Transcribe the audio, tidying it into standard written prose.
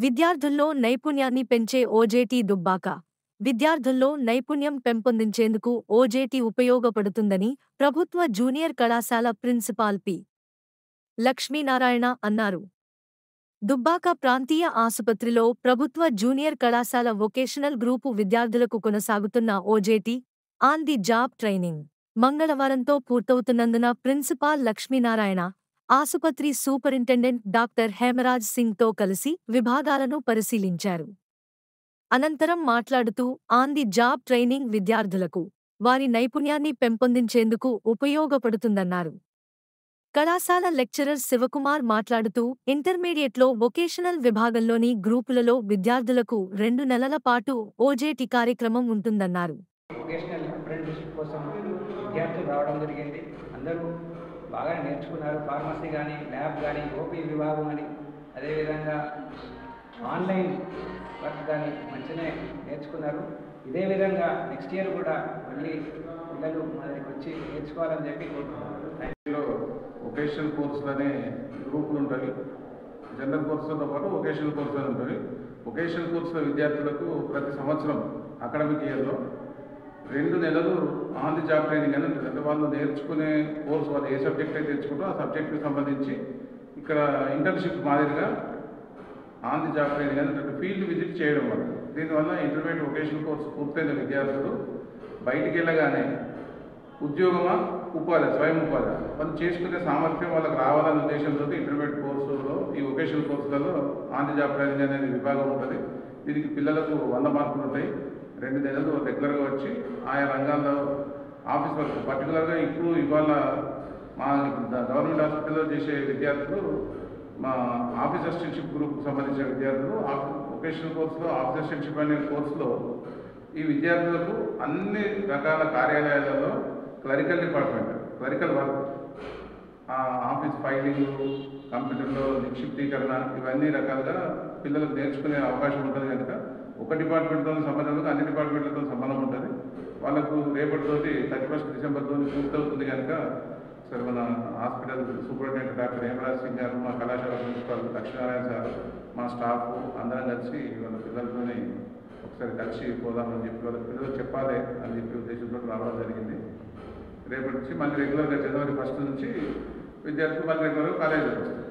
విద్యార్థుల్లో నైపుణ్యాన్ని పెంచే ఓజేటీ దుబ్బాక. విద్యార్థుల్లో నైపుణ్యం పెంపొందించేందుకు ఓజేటీ ఉపయోగపడుతుందని ప్రభుత్వ జూనియర్ కళాశాల ప్రిన్సిపాల్ పి. లక్ష్మీనారాయణ అన్నారు. దుబ్బాక ప్రాంతీయ ఆసుపత్రిలో ప్రభుత్వ జూనియర్ కళాశాల వొకేషనల్ గ్రూపు విద్యార్థులకు కొనసాగుతున్న OJT on the job training మంగళవారంతో పూర్తవుతున్నందున ప్రిన్సిపాల్ లక్ష్మీనారాయణ, ఆసుపత్రి సూపరింటెండెంట్ డాక్టర్ హేమరాజ్ సింగ్తో కలిసి విభాగాలను పరిశీలించారు. అనంతరం మాట్లాడుతూ ఆన్ ది జాబ్ ట్రైనింగ్ విద్యార్థులకు వారి నైపుణ్యాన్ని పెంపొందించేందుకు ఉపయోగపడుతుందన్నారు. కళాశాల లెక్చరర్ శివకుమార్ మాట్లాడుతూ ఇంటర్మీడియట్లో వొకేషనల్ విభాగంలోని గ్రూపులలో విద్యార్థులకు 2 నెలల పాటు ఓజేటీ కార్యక్రమం ఉంటుందన్నారు. వొకేషనల్ అప్రెంటిస్‌షిప్ కోసం విద్యార్థులు రావడం జరిగింది. అందరూ బాగా నేర్చుకున్నారు. ఫార్మసీ కానీ, ల్యాబ్ కానీ, ఓపీ విభాగం అని, అదేవిధంగా ఆన్లైన్ వర్క్ కానీ మంచిగానే నేర్చుకున్నారు. ఇదే విధంగా నెక్స్ట్ ఇయర్ కూడా మళ్ళీ పిల్లలు మా దగ్గరికి వచ్చి నేర్చుకోవాలని చెప్పి కోరుకుంటున్నారు. వొకేషనల్ కోర్సులు అనే గ్రూపులు ఉంటాయి. జనరల్ కోర్సులతో పాటు వొకేషనల్ కోర్సులు ఉంటాయి. వొకేషనల్ కోర్సుల విద్యార్థులకు ప్రతి సంవత్సరం అకాడమిక్ ఇయర్లో 2 నెలలు ఆన్ ది జాబ్ ట్రైనింగ్ అని ఉంటుంది. అంటే వాళ్ళు నేర్చుకునే కోర్సు, వాళ్ళు ఏ సబ్జెక్ట్ అయితే నేర్చుకుంటారో ఆ సబ్జెక్ట్కి సంబంధించి ఇక్కడ ఇంటర్న్షిప్ మాదిరిగా ఆన్ ది జాబ్ ట్రైనింగ్ అని ఫీల్డ్ విజిట్ చేయడం వల్ల, దీనివల్ల ఇంటర్మీడియట్ వొకేషనల్ కోర్సు పూర్తయిన విద్యార్థులు బయటికి వెళ్ళగానే ఉద్యోగమా, ఉపాధి, స్వయం ఉపాధి వాళ్ళు చేసుకునే సామర్థ్యం వాళ్ళకి రావాలనే ఉద్దేశంతో ఇంటర్మీడియట్ కోర్సులో ఈ వొకేషనల్ కోర్సులలో ఆన్ ది జాబ్ ట్రైనింగ్ అనేది విభాగం ఉంటుంది. దీనికి పిల్లలకు 100 మార్కులు ఉంటాయి. 2 నెలలు రెగ్యులర్గా వచ్చి ఆయా రంగాల్లో ఆఫీస్ వర్క్, పర్టికులర్గా ఇప్పుడు ఇవాళ మా గవర్నమెంట్ హాస్పిటల్లో చేసే విద్యార్థులు, మా ఆఫీస్ అసిస్టెంట్షిప్ గ్రూప్కి సంబంధించిన విద్యార్థులు వొకేషనల్ కోర్సులో ఆఫీస్ అసిస్టెంట్షిప్ అనే కోర్సులో ఈ విద్యార్థులకు అన్ని రకాల కార్యాలయాలలో clerical department, clerical work, office filing, కంప్యూటర్లో నిక్షిప్తీకరణ, ఇవన్నీ రకాలుగా పిల్లలకు నేర్చుకునే అవకాశం ఉంటుంది. కనుక ఒక డిపార్ట్మెంట్తో సంబంధం అన్ని డిపార్ట్మెంట్లతో సంబంధం ఉంటుంది. వాళ్ళకు రేపటితోటి 31 డిసెంబర్తో పూర్తవుతుంది. కనుక సార్ మన hospital superintendent doctor Hemraj Singh గారు, మా కళాశాల ప్రిన్సిపాల్ లక్ష్మీనారాయణ సార్, మా స్టాఫ్ అందరం కలిసి వాళ్ళ పిల్లలతోని ఒకసారి కలిసి పోదామని చెప్పి వాళ్ళ పిల్లలు చెప్పాలి అని చెప్పి ఉద్దేశంతో రావడం జరిగింది. రేపటి నుంచి మళ్ళీ రెగ్యులర్గా జనవరి 1 నుంచి విద్యార్థులు మళ్ళీ రెగ్యులర్గా కాలేజీకి వస్తారు.